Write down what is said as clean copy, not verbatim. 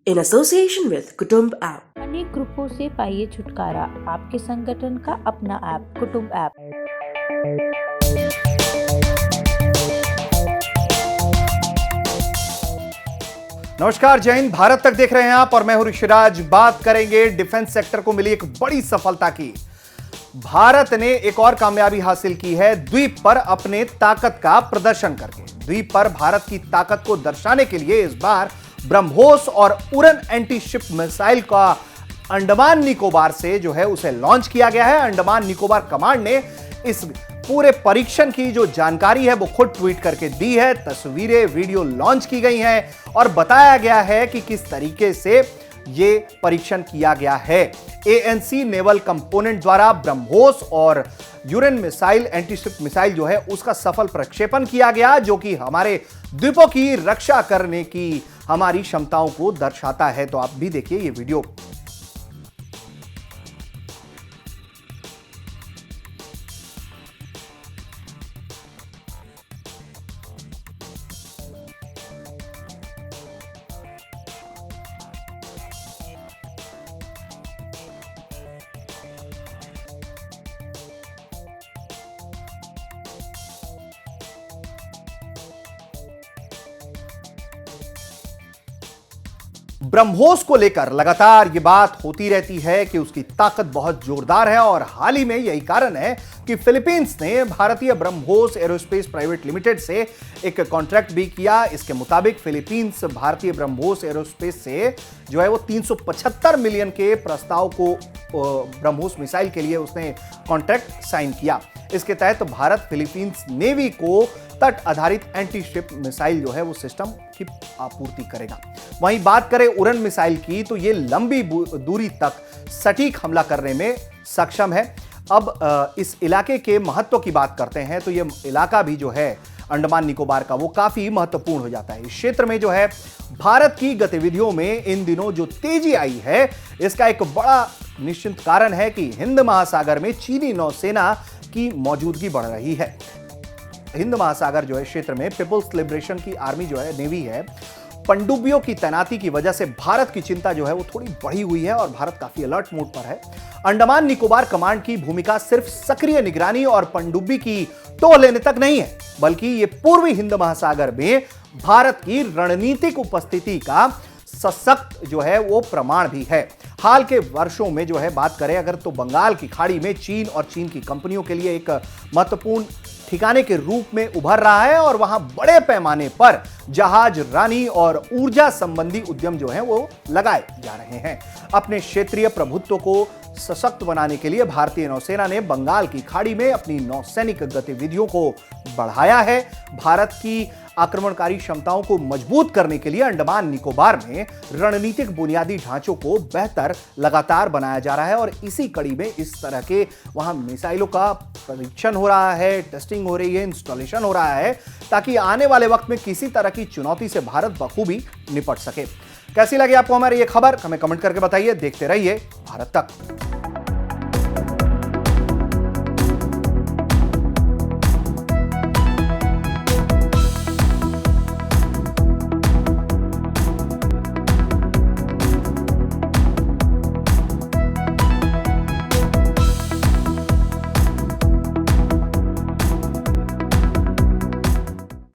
in association with Kutumb app. अनेक ग्रुपों से पाइए छुटकारा, आपके संगठन का अपना ऐप कुटुंब ऐप। नमस्कार, जय हिंद। भारत तक देख रहे हैं आप और मैं हूं ऋषिराज। बात करेंगे डिफेंस सेक्टर को मिली एक बड़ी सफलता की। भारत ने एक और कामयाबी हासिल की है द्वीप पर अपने ताकत का प्रदर्शन करके। द्वीप पर भारत की ताकत को दर्शाने के लिए इस बार ब्रह्मोस और उड़न एंटी शिप मिसाइल का अंडमान निकोबार से जो है उसे लॉन्च किया गया है। अंडमान निकोबार कमांड ने इस पूरे परीक्षण की जो जानकारी है वो खुद ट्वीट करके दी है। तस्वीरें, वीडियो लॉन्च की गई हैं और बताया गया है कि किस तरीके से ये परीक्षण किया गया है। एएनसी नेवल कंपोनेंट द्वारा ब्रह्मोस और यूरेन मिसाइल, एंटी शिप मिसाइल जो है उसका सफल प्रक्षेपण किया गया, जो कि हमारे द्वीपों की रक्षा करने की हमारी क्षमताओं को दर्शाता है। तो आप भी देखिए ये वीडियो। ब्रह्मोस को लेकर लगातार ये बात होती रहती है कि उसकी ताकत बहुत जोरदार है और हाल ही में यही कारण है कि फिलीपींस ने भारतीय ब्रह्मोस एरोस्पेस प्राइवेट लिमिटेड से एक कॉन्ट्रैक्ट भी किया। इसके मुताबिक फिलीपींस भारतीय ब्रह्मोस एरोस्पेस से जो है वो 375 मिलियन के प्रस्ताव को ब्रह्मोस मिसाइल के लिए उसने कॉन्ट्रैक्ट साइन किया। इसके तहत भारत फिलीपींस नेवी को तट आधारित एंटी शिप मिसाइल जो है वो सिस्टम की आपूर्ति करेगा। वहीं बात करें उड़न मिसाइल की, तो ये लंबी दूरी तक सटीक हमला करने में सक्षम है। अब इस इलाके के महत्व की बात करते हैं तो ये इलाका भी जो है अंडमान निकोबार का वो काफी महत्वपूर्ण हो जाता है। इस क्षेत्र में जो है भारत की गतिविधियों में इन दिनों जो तेजी आई है, इसका एक बड़ा निश्चित कारण है कि हिंद महासागर में चीनी नौसेना की मौजूदगी बढ़ रही है। हिंद महासागर जो है क्षेत्र में पीपल्स लिबरेशन की आर्मी जो है, नेवी है, पनडुब्बियों की तैनाती की वजह से भारत की चिंता जो है वो थोड़ी बढ़ी हुई है और भारत काफी अलर्ट मोड पर है। अंडमान निकोबार कमांड की भूमिका सिर्फ सक्रिय निगरानी और पनडुब्बी की टो लेने तक नहीं है, बल्कि ये पूर्वी हिंद महासागर में भारत की रणनीतिक उपस्थिति का सशक्त जो है वो प्रमाण भी है। हाल के वर्षों में जो है बात करें अगर, तो बंगाल की खाड़ी में चीन और चीन की कंपनियों के लिए एक महत्वपूर्ण ठिकाने के रूप में उभर रहा है और वहां बड़े पैमाने पर जहाज रानी और ऊर्जा संबंधी उद्यम जो हैं वो लगाए जा रहे हैं। अपने क्षेत्रीय प्रभुत्व को सशक्त बनाने के लिए भारतीय नौसेना ने बंगाल की खाड़ी में अपनी नौसैनिक गतिविधियों को बढ़ाया है। भारत की आक्रमणकारी क्षमताओं को मजबूत करने के लिए अंडमान निकोबार में रणनीतिक बुनियादी ढांचों को बेहतर लगातार बनाया जा रहा है और इसी कड़ी में इस तरह के वहां मिसाइलों का परीक्षण हो रहा है, टेस्टिंग हो रही है, इंस्टॉलेशन हो रहा है, ताकि आने वाले वक्त में किसी तरह की चुनौती से भारत बखूबी निपट सके। कैसी लगी आपको हमारी ये खबर? हमें कमेंट करके बताइए। देखते रहिए भारत तक।